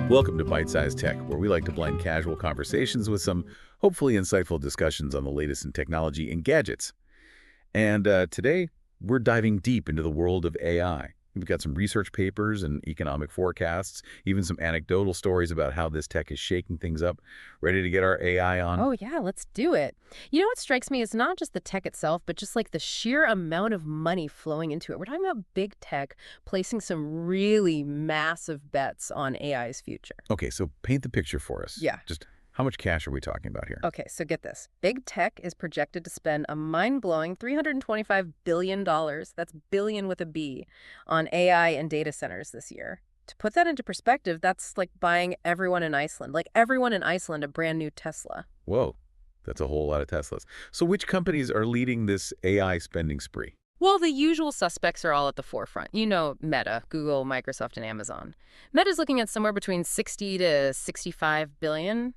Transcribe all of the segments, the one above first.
Welcome to Byte-Sized Tech, where we like to blend casual conversations with some hopefully insightful discussions on the latest in technology and gadgets. And today, we're diving deep into the world of AI. We've got some research papers and economic forecasts, even some anecdotal stories about how this tech is shaking things up. Ready to get our AI on? Oh, yeah, let's do it. You know what strikes me is not just the tech itself, but just like the sheer amount of money flowing into it. We're talking about big tech placing some really massive bets on AI's future. Okay, so paint the picture for us. Yeah. Just how much cash are we talking about here? Okay, so get this. Big tech is projected to spend a mind-blowing $325 billion, that's billion with a B, on AI and data centers this year. To put that into perspective, that's like buying everyone in Iceland, a brand new Tesla. Whoa, that's a whole lot of Teslas. So which companies are leading this AI spending spree? Well, the usual suspects are all at the forefront. You know, Meta, Google, Microsoft, and Amazon. Meta's looking at somewhere between 60 to 65 billion,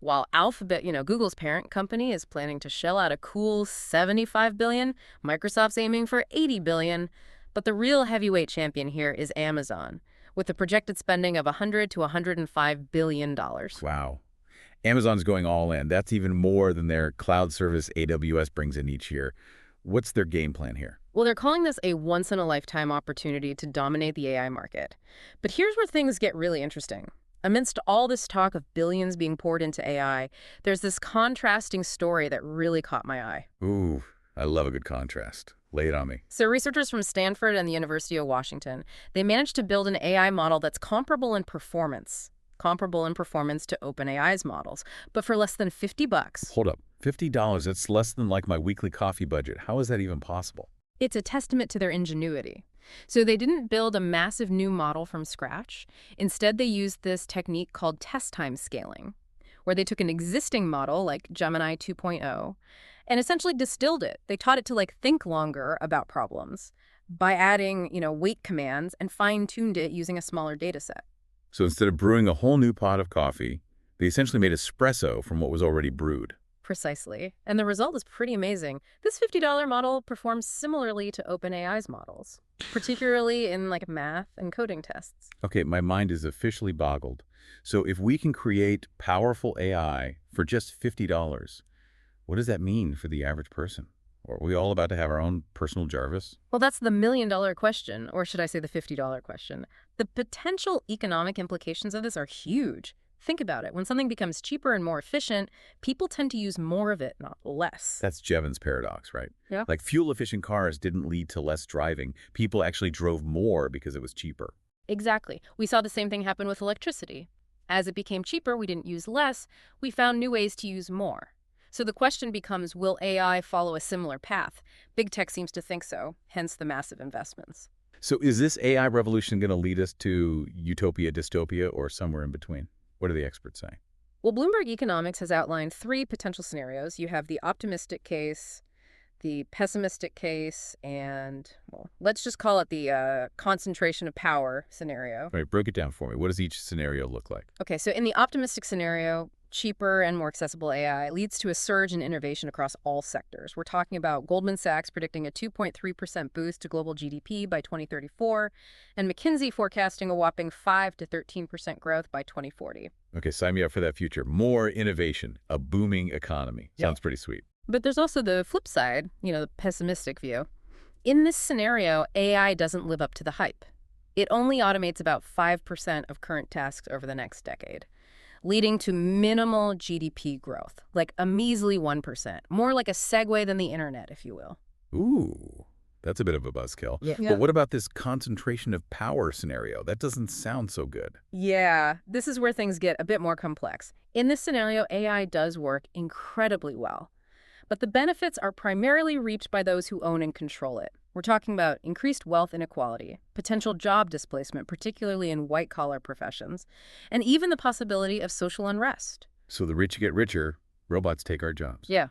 while Alphabet, Google's parent company, is planning to shell out a cool 75 billion. Microsoft's aiming for 80 billion. But the real heavyweight champion here is Amazon, with a projected spending of 100 to 105 billion dollars. Wow. Amazon's going all in. That's even more than their cloud service AWS brings in each year. What's their game plan here? Well, they're calling this a once-in-a-lifetime opportunity to dominate the AI market. But here's where things get really interesting. Amidst all this talk of billions being poured into AI, there's this contrasting story that really caught my eye. Ooh, I love a good contrast. Lay it on me. So researchers from Stanford and the University of Washington, they managed to build an AI model that's comparable in performance to OpenAI's models, but for less than $50. Hold up. $50, that's less than like my weekly coffee budget. How is that even possible? It's a testament to their ingenuity. So they didn't build a massive new model from scratch. Instead, they used this technique called test time scaling, where they took an existing model like Gemini 2.0 and essentially distilled it. They taught it to think longer about problems by adding, wait commands and fine-tuned it using a smaller data set. So instead of brewing a whole new pot of coffee, they essentially made espresso from what was already brewed. Precisely. And the result is pretty amazing. This $50 model performs similarly to OpenAI's models, particularly in math and coding tests. Okay, my mind is officially boggled. So if we can create powerful AI for just $50, what does that mean for the average person? Are we all about to have our own personal Jarvis? Well, that's the million-dollar question, or should I say the $50 question. The potential economic implications of this are huge. Think about it. When something becomes cheaper and more efficient, people tend to use more of it, not less. That's Jevons paradox, right? Yeah. Like fuel-efficient cars didn't lead to less driving. People actually drove more because it was cheaper. Exactly. We saw the same thing happen with electricity. As it became cheaper, we didn't use less. We found new ways to use more. So the question becomes, will AI follow a similar path? Big tech seems to think so, hence the massive investments. So is this AI revolution going to lead us to utopia, dystopia, or somewhere in between? What do the experts say? Well, Bloomberg Economics has outlined 3 potential scenarios. You have the optimistic case, the pessimistic case, and, well, let's just call it the concentration of power scenario. All right, break it down for me. What does each scenario look like? Okay, so in the optimistic scenario, cheaper and more accessible AI leads to a surge in innovation across all sectors. We're talking about Goldman Sachs predicting a 2.3% boost to global GDP by 2034, and McKinsey forecasting a whopping 5 to 13% growth by 2040. Okay, sign me up for that future. More innovation, a booming economy. Yep. Sounds pretty sweet. But there's also the flip side, the pessimistic view. In this scenario, AI doesn't live up to the hype. It only automates about 5% of current tasks over the next decade, leading to minimal GDP growth, like a measly 1%, more like a segue than the internet, if you will. Ooh, that's a bit of a buzzkill. Yeah. But what about this concentration of power scenario? That doesn't sound so good. Yeah, this is where things get a bit more complex. In this scenario, AI does work incredibly well, but the benefits are primarily reaped by those who own and control it. We're talking about increased wealth inequality, potential job displacement, particularly in white-collar professions, and even the possibility of social unrest. So the rich get richer, robots take our jobs. Yeah.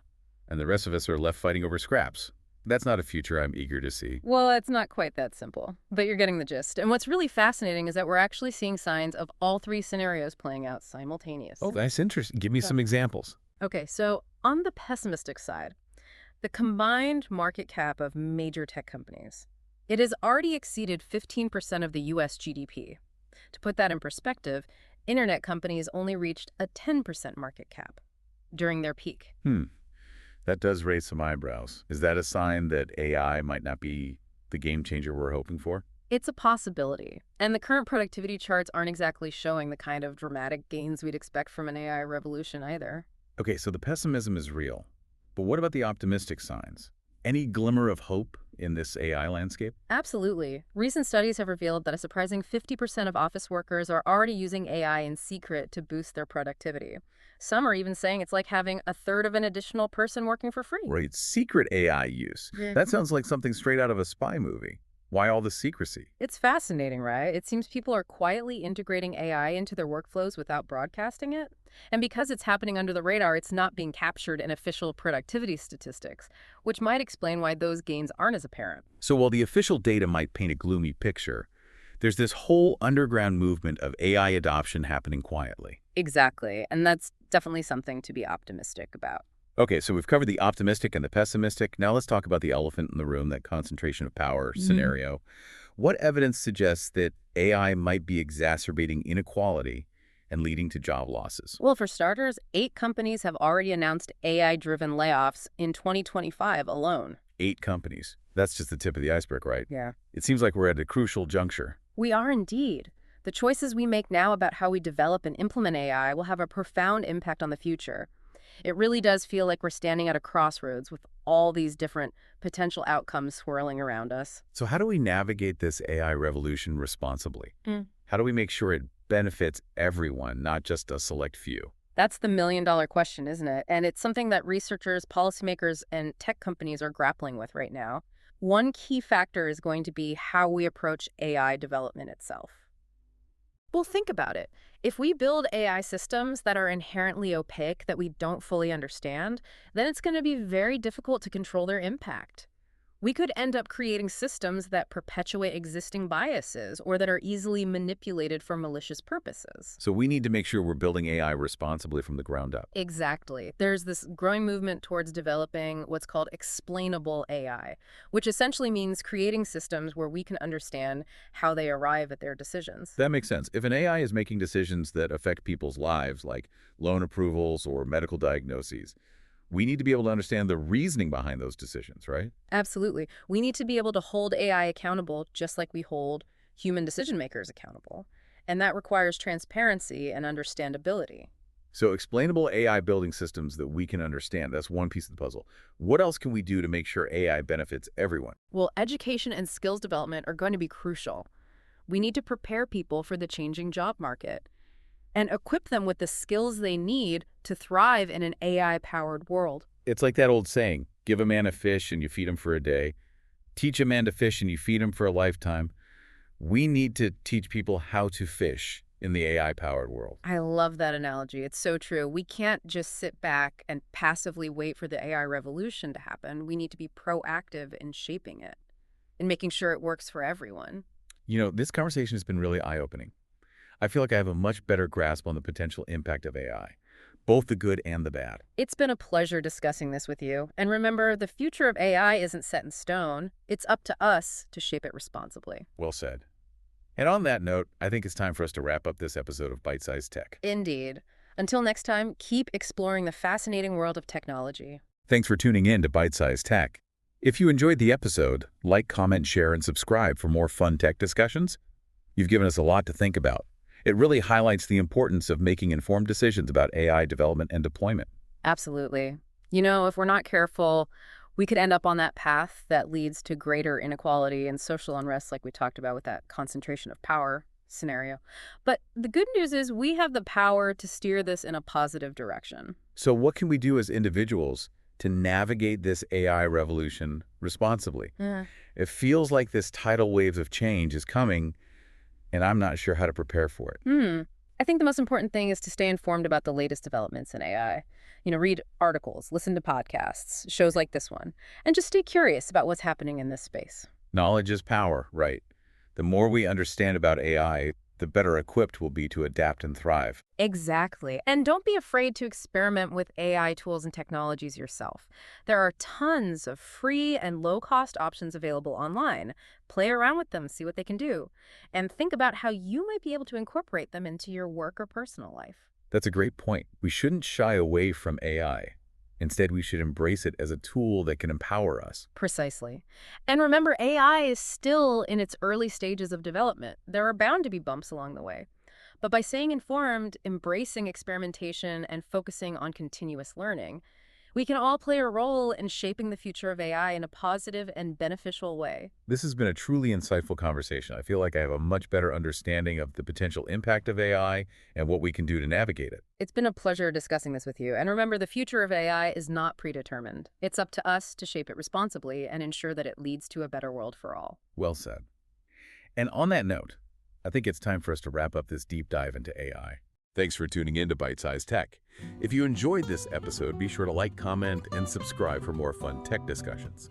And the rest of us are left fighting over scraps. That's not a future I'm eager to see. Well, it's not quite that simple, but you're getting the gist. And what's really fascinating is that we're actually seeing signs of all 3 scenarios playing out simultaneously. Oh, that's interesting. Give me some examples. Okay, so on the pessimistic side, the combined market cap of major tech companies, it has already exceeded 15% of the U.S. GDP. To put that in perspective, Internet companies only reached a 10% market cap during their peak. That does raise some eyebrows. Is that a sign that AI might not be the game changer we're hoping for? It's a possibility, and the current productivity charts aren't exactly showing the kind of dramatic gains we'd expect from an AI revolution either. Okay, so the pessimism is real. But what about the optimistic signs? Any glimmer of hope in this AI landscape? Absolutely. Recent studies have revealed that a surprising 50% of office workers are already using AI in secret to boost their productivity. Some are even saying it's like having a third of an additional person working for free. Right, secret AI use. Yeah. That sounds like something straight out of a spy movie. Why all the secrecy? It's fascinating, right? It seems people are quietly integrating AI into their workflows without broadcasting it. And because it's happening under the radar, it's not being captured in official productivity statistics, which might explain why those gains aren't as apparent. So while the official data might paint a gloomy picture, there's this whole underground movement of AI adoption happening quietly. Exactly. And that's definitely something to be optimistic about. Okay, so we've covered the optimistic and the pessimistic. Now let's talk about the elephant in the room, that concentration of power scenario. What evidence suggests that AI might be exacerbating inequality and leading to job losses? Well, for starters, 8 companies have already announced AI-driven layoffs in 2025 alone. 8 companies. That's just the tip of the iceberg, right? Yeah. It seems like we're at a crucial juncture. We are indeed. The choices we make now about how we develop and implement AI will have a profound impact on the future. It really does feel like we're standing at a crossroads with all these different potential outcomes swirling around us. So how do we navigate this AI revolution responsibly? Mm. How do we make sure it benefits everyone, not just a select few? That's the million-dollar question, isn't it? And it's something that researchers, policymakers, and tech companies are grappling with right now. One key factor is going to be how we approach AI development itself. Well, think about it. If we build AI systems that are inherently opaque, that we don't fully understand, then it's going to be very difficult to control their impact. We could end up creating systems that perpetuate existing biases or that are easily manipulated for malicious purposes. So we need to make sure we're building AI responsibly from the ground up. Exactly. There's this growing movement towards developing what's called explainable AI, which essentially means creating systems where we can understand how they arrive at their decisions. That makes sense. If an AI is making decisions that affect people's lives, like loan approvals or medical diagnoses, we need to be able to understand the reasoning behind those decisions, right? Absolutely. We need to be able to hold AI accountable just like we hold human decision makers accountable. And that requires transparency and understandability. So explainable AI building systems that we can understand, that's one piece of the puzzle. What else can we do to make sure AI benefits everyone? Well, education and skills development are going to be crucial. We need to prepare people for the changing job market and equip them with the skills they need to thrive in an AI-powered world. It's like that old saying, give a man a fish and you feed him for a day. Teach a man to fish and you feed him for a lifetime. We need to teach people how to fish in the AI-powered world. I love that analogy. It's so true. We can't just sit back and passively wait for the AI revolution to happen. We need to be proactive in shaping it and making sure it works for everyone. You know, this conversation has been really eye-opening. I feel like I have a much better grasp on the potential impact of AI, both the good and the bad. It's been a pleasure discussing this with you. And remember, the future of AI isn't set in stone. It's up to us to shape it responsibly. Well said. And on that note, I think it's time for us to wrap up this episode of Byte-Sized Tech. Indeed. Until next time, keep exploring the fascinating world of technology. Thanks for tuning in to Byte-Sized Tech. If you enjoyed the episode, like, comment, share, and subscribe for more fun tech discussions. You've given us a lot to think about. It really highlights the importance of making informed decisions about AI development and deployment. Absolutely. You know, if we're not careful, we could end up on that path that leads to greater inequality and social unrest like we talked about with that concentration of power scenario. But the good news is we have the power to steer this in a positive direction. So what can we do as individuals to navigate this AI revolution responsibly? It feels like this tidal wave of change is coming, and I'm not sure how to prepare for it. I think the most important thing is to stay informed about the latest developments in AI. You know, read articles, listen to podcasts, shows like this one, and just stay curious about what's happening in this space. Knowledge is power, right? The more we understand about AI, the better equipped we'll be to adapt and thrive. Exactly. And don't be afraid to experiment with AI tools and technologies yourself. There are tons of free and low-cost options available online. Play around with them, see what they can do, and think about how you might be able to incorporate them into your work or personal life. That's a great point. We shouldn't shy away from AI. Instead, we should embrace it as a tool that can empower us. Precisely. And remember, AI is still in its early stages of development. There are bound to be bumps along the way. But by staying informed, embracing experimentation, and focusing on continuous learning, we can all play a role in shaping the future of AI in a positive and beneficial way. This has been a truly insightful conversation. I feel like I have a much better understanding of the potential impact of AI and what we can do to navigate it. It's been a pleasure discussing this with you. And remember, the future of AI is not predetermined. It's up to us to shape it responsibly and ensure that it leads to a better world for all. Well said. And on that note, I think it's time for us to wrap up this deep dive into AI. Thanks for tuning in to Byte-Sized Tech. If you enjoyed this episode, be sure to like, comment, and subscribe for more fun tech discussions.